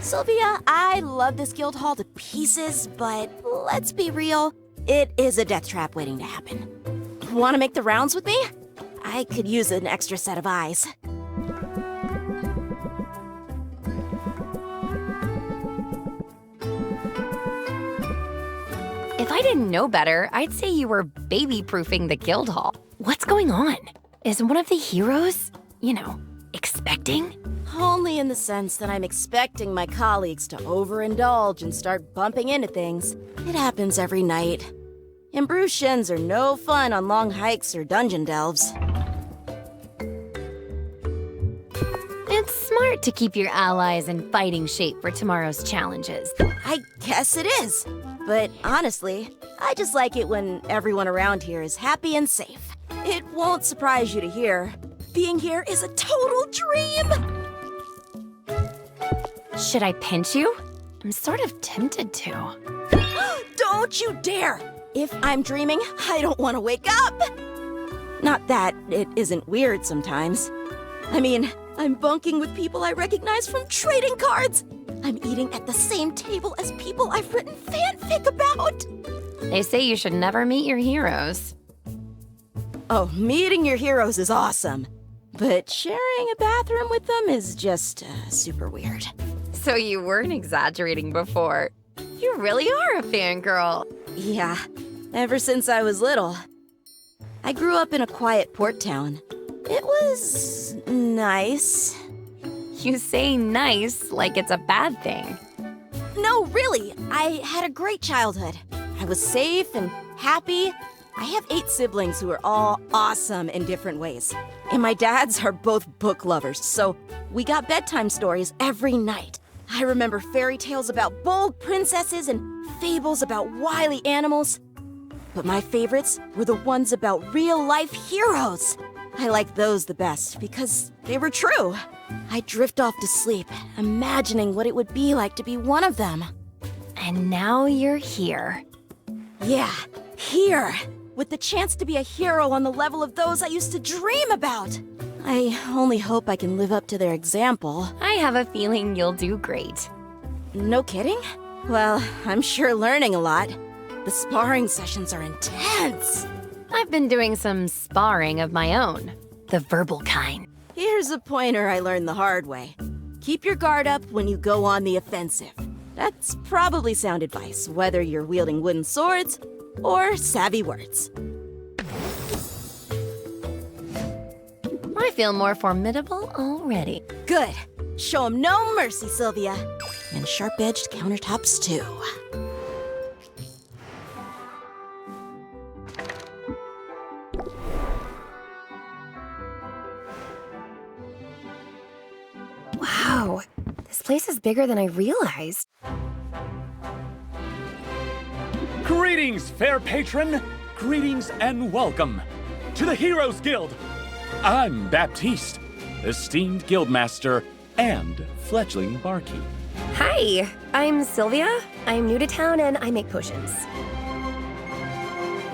Sylvia, I love this guild hall to pieces, but let's be real, it is a death trap waiting to happen. Want to make the rounds with me? I could use an extra set of eyes. If I didn't know better, I'd say you were baby-proofing the guild hall. What's going on? Is one of the heroes, expecting? Only in the sense that I'm expecting my colleagues to overindulge and start bumping into things. It happens every night. And bruised shins are no fun on long hikes or dungeon delves. It's smart to keep your allies in fighting shape for tomorrow's challenges. I guess it is. But honestly, I just like it when everyone around here is happy and safe. It won't surprise you to hear, being here is a total dream! Should I pinch you? I'm sort of tempted to. Don't you dare! If I'm dreaming, I don't want to wake up! Not that it isn't weird sometimes. I mean, I'm bunking with people I recognize from trading cards! I'm eating at the same table as people I've written fanfic about! They say you should never meet your heroes. Oh, meeting your heroes is awesome. But sharing a bathroom with them is just super weird. So you weren't exaggerating before. You really are a fangirl. Yeah, ever since I was little. I grew up in a quiet port town. It was nice. You say nice like it's a bad thing. No, really, I had a great childhood. I was safe and happy. I have 8 siblings who are all awesome in different ways. And my dads are both book lovers, so we got bedtime stories every night. I remember fairy tales about bold princesses and fables about wily animals. But my favorites were the ones about real-life heroes. I liked those the best because they were true. I'd drift off to sleep, imagining what it would be like to be one of them. And now you're here. Yeah, here, with the chance to be a hero on the level of those I used to dream about. I only hope I can live up to their example. I have a feeling you'll do great. No kidding? Well, I'm sure learning a lot. The sparring sessions are intense. I've been doing some sparring of my own, the verbal kind. Here's a pointer I learned the hard way. Keep your guard up when you go on the offensive. That's probably sound advice, whether you're wielding wooden swords or savvy words. I feel more formidable already. Good. Show 'em no mercy, Sylvia. And sharp-edged countertops, too. Wow, this place is bigger than I realized. Greetings, fair patron! Greetings and welcome to the Heroes Guild! I'm Baptiste, esteemed guildmaster and fledgling barkeep. Hi, I'm Sylvia. I'm new to town and I make potions.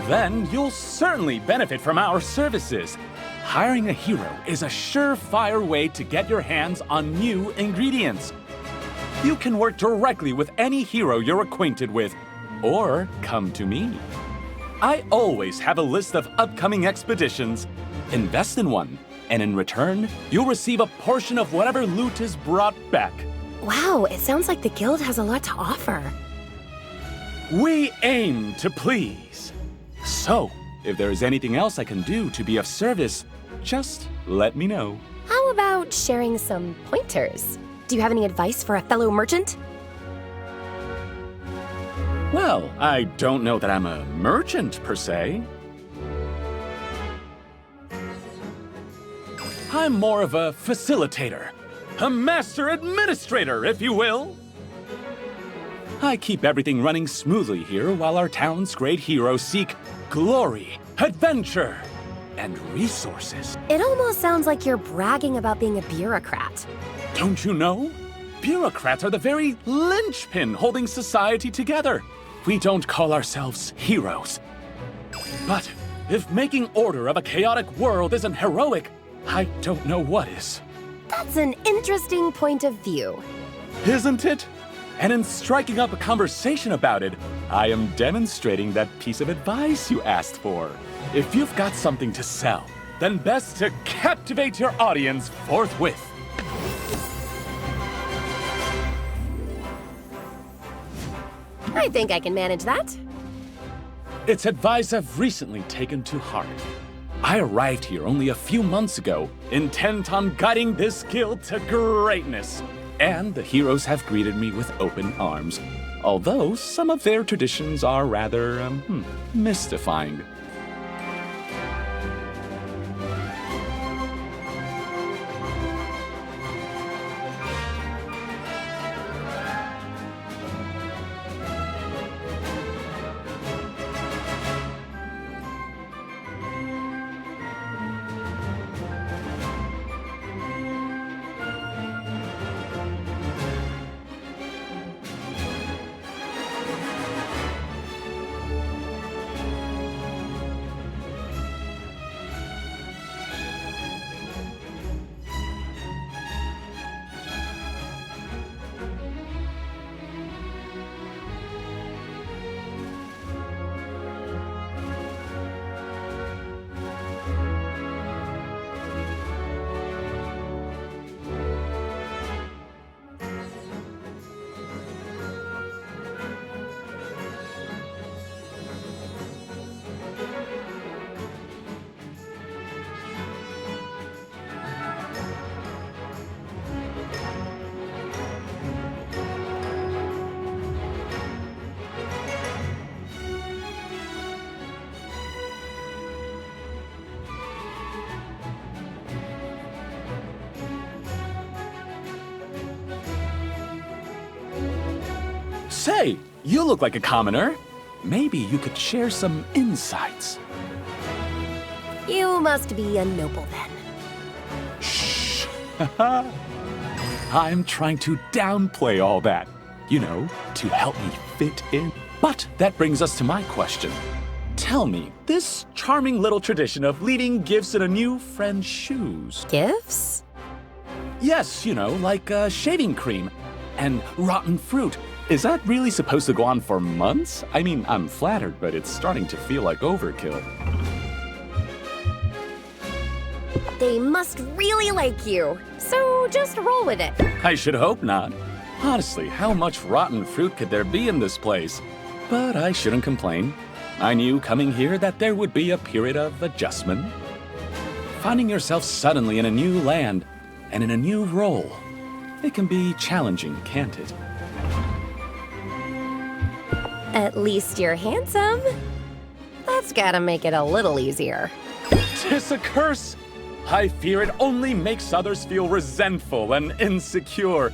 Then you'll certainly benefit from our services. Hiring a hero is a surefire way to get your hands on new ingredients. You can work directly with any hero you're acquainted with, or come to me. I always have a list of upcoming expeditions. Invest in one, and in return, you'll receive a portion of whatever loot is brought back. Wow, it sounds like the guild has a lot to offer. We aim to please. So, if there is anything else I can do to be of service, just let me know. How about sharing some pointers? Do you have any advice for a fellow merchant? Well, I don't know that I'm a merchant, per se. I'm more of a facilitator. A master administrator, if you will. I keep everything running smoothly here while our town's great heroes seek glory, adventure, and resources. It almost sounds like you're bragging about being a bureaucrat. Don't you know? Bureaucrats are the very linchpin holding society together. We don't call ourselves heroes. But if making order of a chaotic world isn't heroic, I don't know what is. That's an interesting point of view. isn't it? And in striking up a conversation about it, I am demonstrating that piece of advice you asked for. If you've got something to sell, then best to captivate your audience forthwith. I think I can manage that. It's advice I've recently taken to heart. I arrived here only a few months ago, intent on guiding this guild to greatness. And the heroes have greeted me with open arms, although some of their traditions are rather, mystifying. Say, you look like a commoner. Maybe you could share some insights. You must be a noble then. Shh. I'm trying to downplay all that, to help me fit in. But that brings us to my question. Tell me, this charming little tradition of leaving gifts in a new friend's shoes. Gifts? Yes, like shaving cream and rotten fruit. Is that really supposed to go on for months? I mean, I'm flattered, but it's starting to feel like overkill. They must really like you, so just roll with it. I should hope not. Honestly, how much rotten fruit could there be in this place? But I shouldn't complain. I knew coming here that there would be a period of adjustment. Finding yourself suddenly in a new land and in a new role, it can be challenging, can't it? At least you're handsome. That's gotta make it a little easier. 'Tis a curse! I fear it only makes others feel resentful and insecure.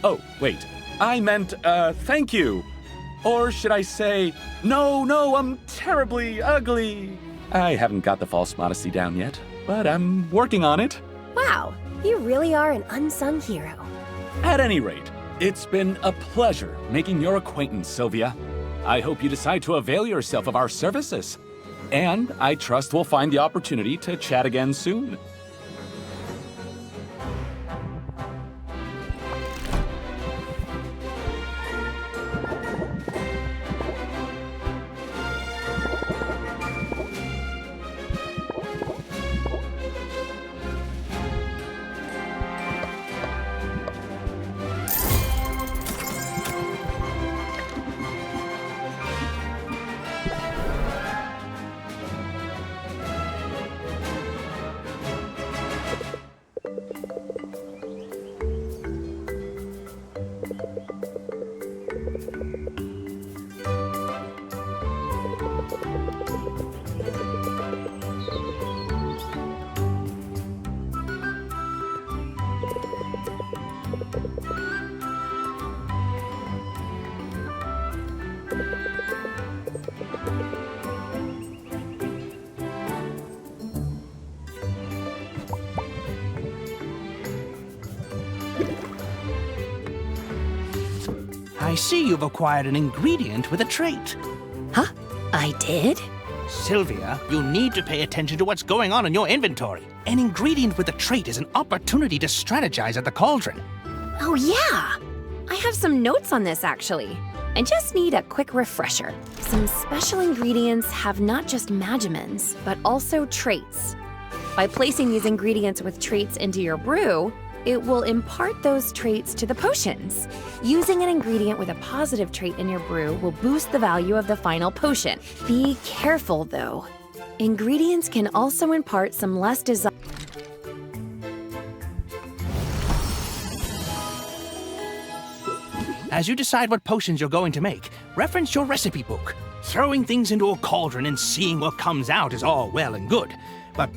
Oh, wait. I meant, thank you. Or should I say, no, I'm terribly ugly. I haven't got the false modesty down yet, but I'm working on it. Wow, you really are an unsung hero. At any rate, it's been a pleasure making your acquaintance, Sylvia. I hope you decide to avail yourself of our services. And I trust we'll find the opportunity to chat again soon. I see you've acquired an ingredient with a trait. Huh? I did? Sylvia, you need to pay attention to what's going on in your inventory. An ingredient with a trait is an opportunity to strategize at the cauldron. Oh yeah! have some notes on this, actually. I just need a quick refresher. Some special ingredients have not just magimens, but also traits. By placing these ingredients with traits into your brew, it will impart those traits to the potions. Using an ingredient with a positive trait in your brew will boost the value of the final potion. Be careful, though. Ingredients can also impart some less desirable. As you decide what potions you're going to make, reference your recipe book. Throwing things into a cauldron and seeing what comes out is all well and good, but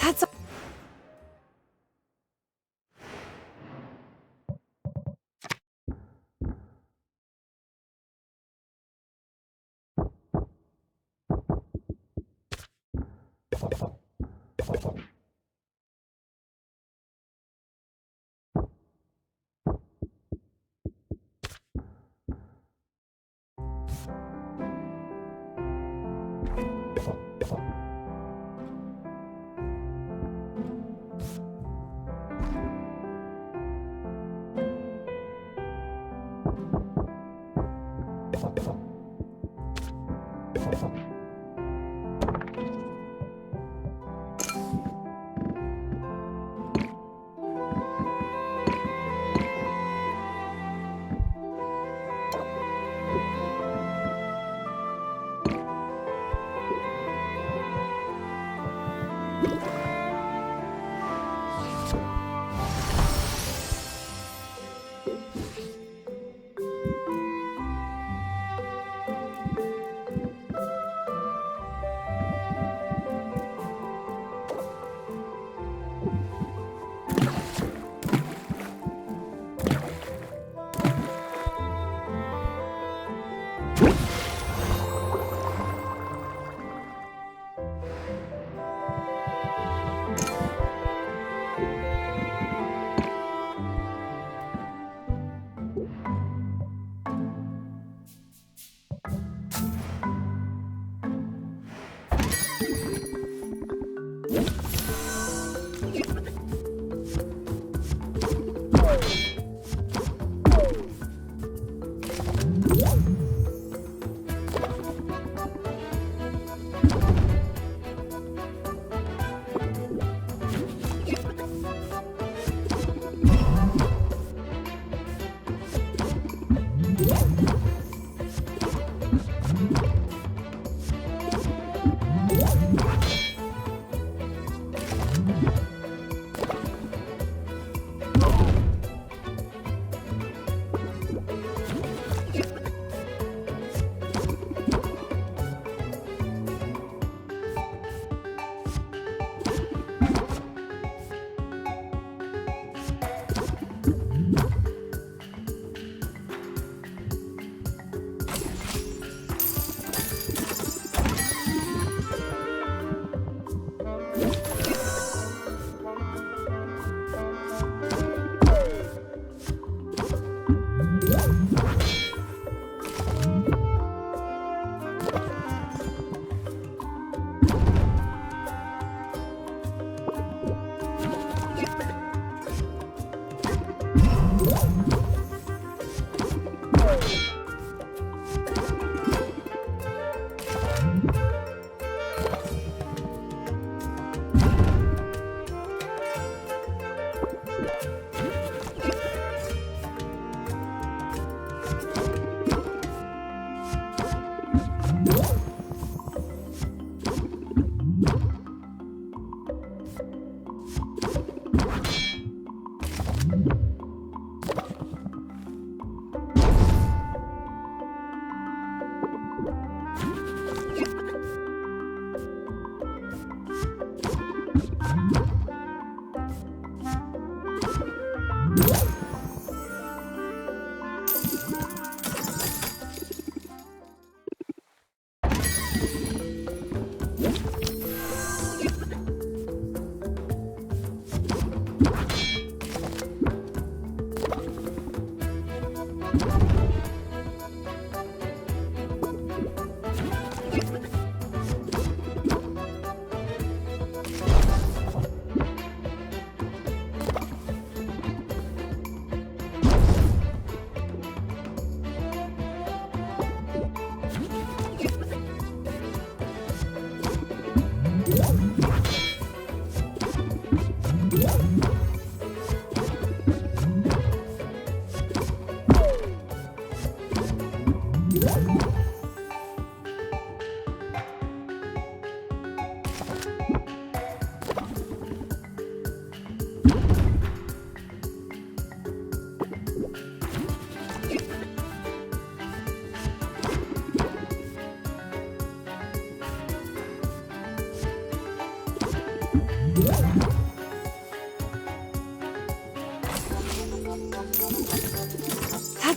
That's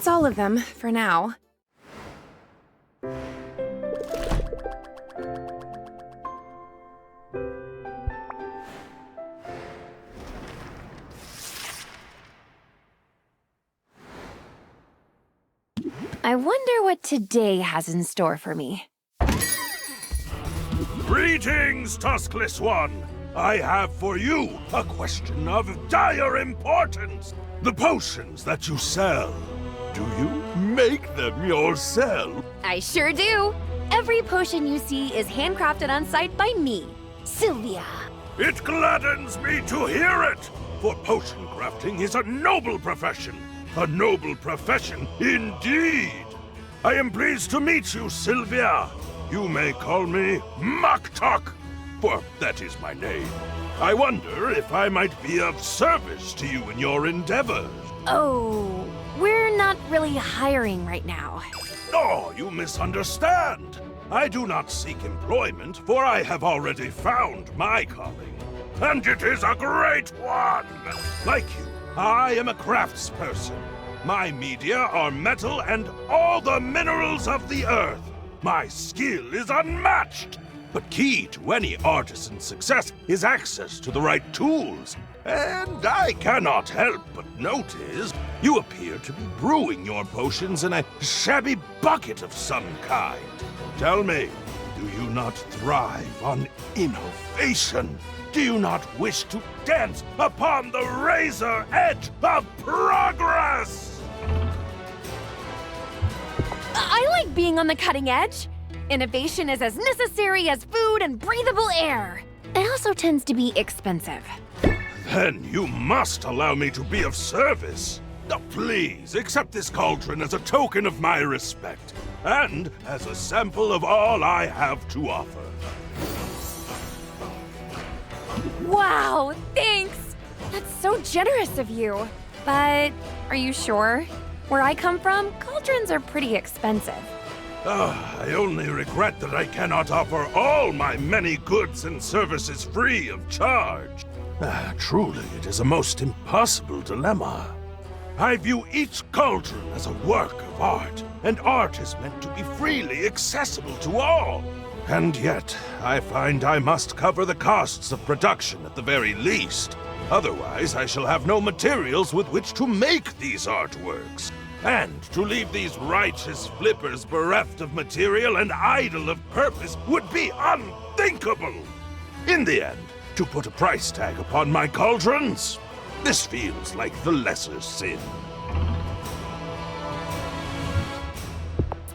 That's all of them, for now. I wonder what today has in store for me. Greetings, Tuskless One! I have for you a question of dire importance. The potions that you sell, do you make them yourself? I sure do! Every potion you see is handcrafted on site by me, Sylvia. It gladdens me to hear it, for potion crafting is a noble profession. A noble profession indeed. I am pleased to meet you, Sylvia. You may call me Maktok, for that is my name. I wonder if I might be of service to you in your endeavors. Oh, we're not really hiring right now. Oh, you misunderstand. I do not seek employment, for I have already found my calling. And it is a great one! Like you, I am a craftsperson. My media are metal and all the minerals of the earth. My skill is unmatched. But key to any artisan's success is access to the right tools. And I cannot help but notice you appear to be brewing your potions in a shabby bucket of some kind. Tell me, do you not thrive on innovation? Do you not wish to dance upon the razor edge of progress? I like being on the cutting edge. Innovation is as necessary as food and breathable air. It also tends to be expensive. Then you must allow me to be of service. Now, please, accept this cauldron as a token of my respect, and as a sample of all I have to offer. Wow, thanks! That's so generous of you. But are you sure? Where I come from, cauldrons are pretty expensive. I only regret that I cannot offer all my many goods and services free of charge. Truly, it is a most impossible dilemma. I view each cauldron as a work of art, and art is meant to be freely accessible to all. And yet, I find I must cover the costs of production at the very least. Otherwise, I shall have no materials with which to make these artworks. And to leave these righteous flippers bereft of material and idle of purpose would be unthinkable. In the end, to put a price tag upon my cauldrons, this feels like the lesser sin.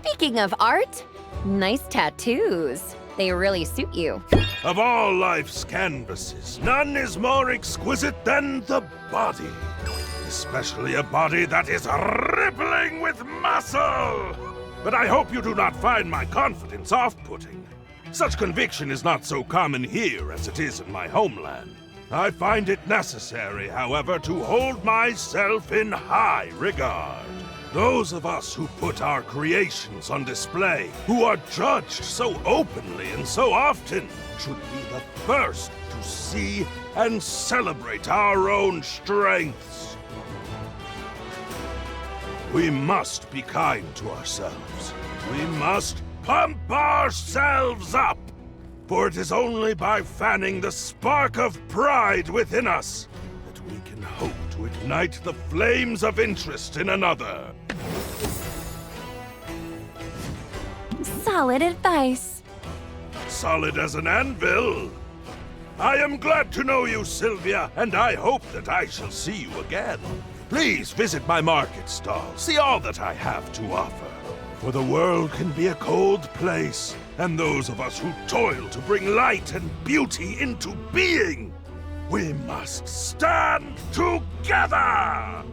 Speaking of art, nice tattoos. They really suit you. Of all life's canvases, none is more exquisite than the body. Especially a body that is rippling with muscle! But I hope you do not find my confidence off-putting. Such conviction is not so common here as it is in my homeland. I find it necessary, however, to hold myself in high regard. Those of us who put our creations on display, who are judged so openly and so often, should be the first to see and celebrate our own strengths. We must be kind to ourselves. We must pump ourselves up. For it is only by fanning the spark of pride within us that we can hope to ignite the flames of interest in another. Solid advice. Solid as an anvil. I am glad to know you, Sylvia, and I hope that I shall see you again. Please visit my market stall, see all that I have to offer. For the world can be a cold place, and those of us who toil to bring light and beauty into being, we must stand together!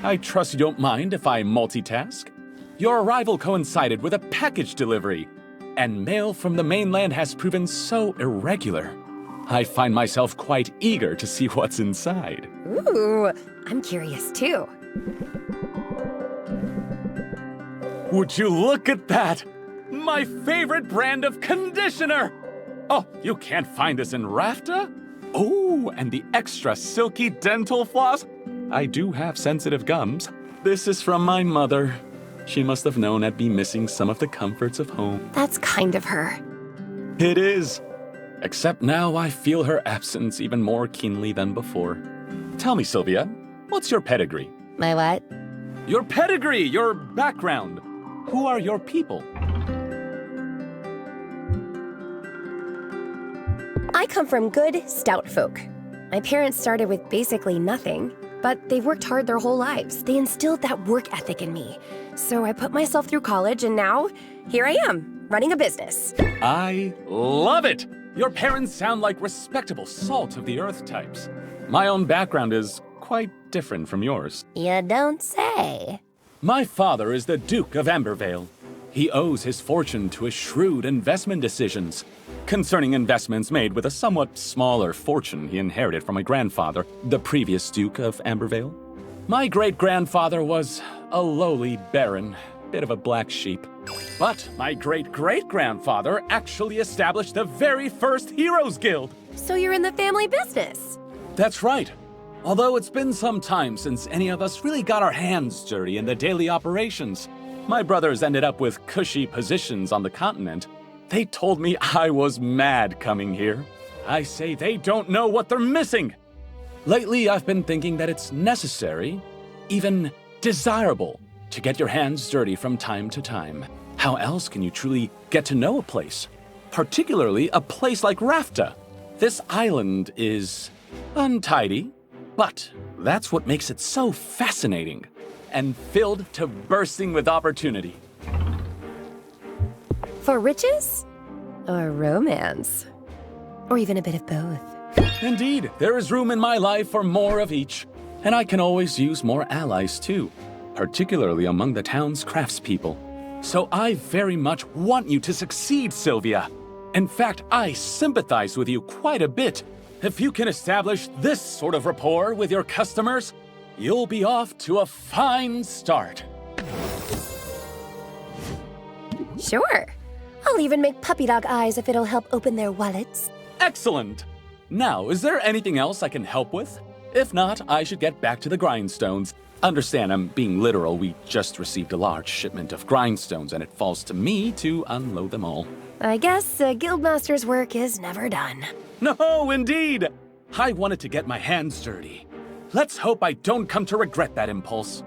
I trust you don't mind if I multitask? Your arrival coincided with a package delivery, and mail from the mainland has proven so irregular. I find myself quite eager to see what's inside. Ooh, I'm curious too. Would you look at that? My favorite brand of conditioner! Oh, you can't find this in Rafta? Oh, and the extra silky dental floss? I do have sensitive gums. This is from my mother. She must have known I'd be missing some of the comforts of home. That's kind of her. It is. Except now I feel her absence even more keenly than before. Tell me, Sylvia, what's your pedigree? My what? Your pedigree, your background. Who are your people? I come from good, stout folk. My parents started with basically nothing, but they've worked hard their whole lives. They instilled that work ethic in me. So I put myself through college, and now here I am, running a business. I love it! Your parents sound like respectable salt-of-the-earth types. My own background is quite different from yours. You don't say. My father is the Duke of Ambervale. He owes his fortune to his shrewd investment decisions concerning investments made with a somewhat smaller fortune he inherited from my grandfather, the previous Duke of Ambervale. My great-grandfather was a lowly baron, bit of a black sheep. But my great-great-grandfather actually established the very first Heroes Guild. So you're in the family business? That's right. Although it's been some time since any of us really got our hands dirty in the daily operations. My brothers ended up with cushy positions on the continent. They told me I was mad coming here. I say they don't know what they're missing. Lately, I've been thinking that it's necessary, even desirable, to get your hands dirty from time to time. How else can you truly get to know a place? Particularly a place like Rafta. This island is untidy, but that's what makes it so fascinating and filled to bursting with opportunity. For riches? Or romance? Or even a bit of both? Indeed, there is room in my life for more of each, and I can always use more allies too. particularly among the town's craftspeople. So I very much want you to succeed, Sylvia. In fact, I sympathize with you quite a bit. If you can establish this sort of rapport with your customers, you'll be off to a fine start. Sure. I'll even make puppy dog eyes if it'll help open their wallets. Excellent! Now, is there anything else I can help with? If not, I should get back to the grindstones. Understand, I'm being literal. We just received a large shipment of grindstones, and it falls to me to unload them all. I guess a guildmaster's work is never done. No, indeed! I wanted to get my hands dirty. Let's hope I don't come to regret that impulse.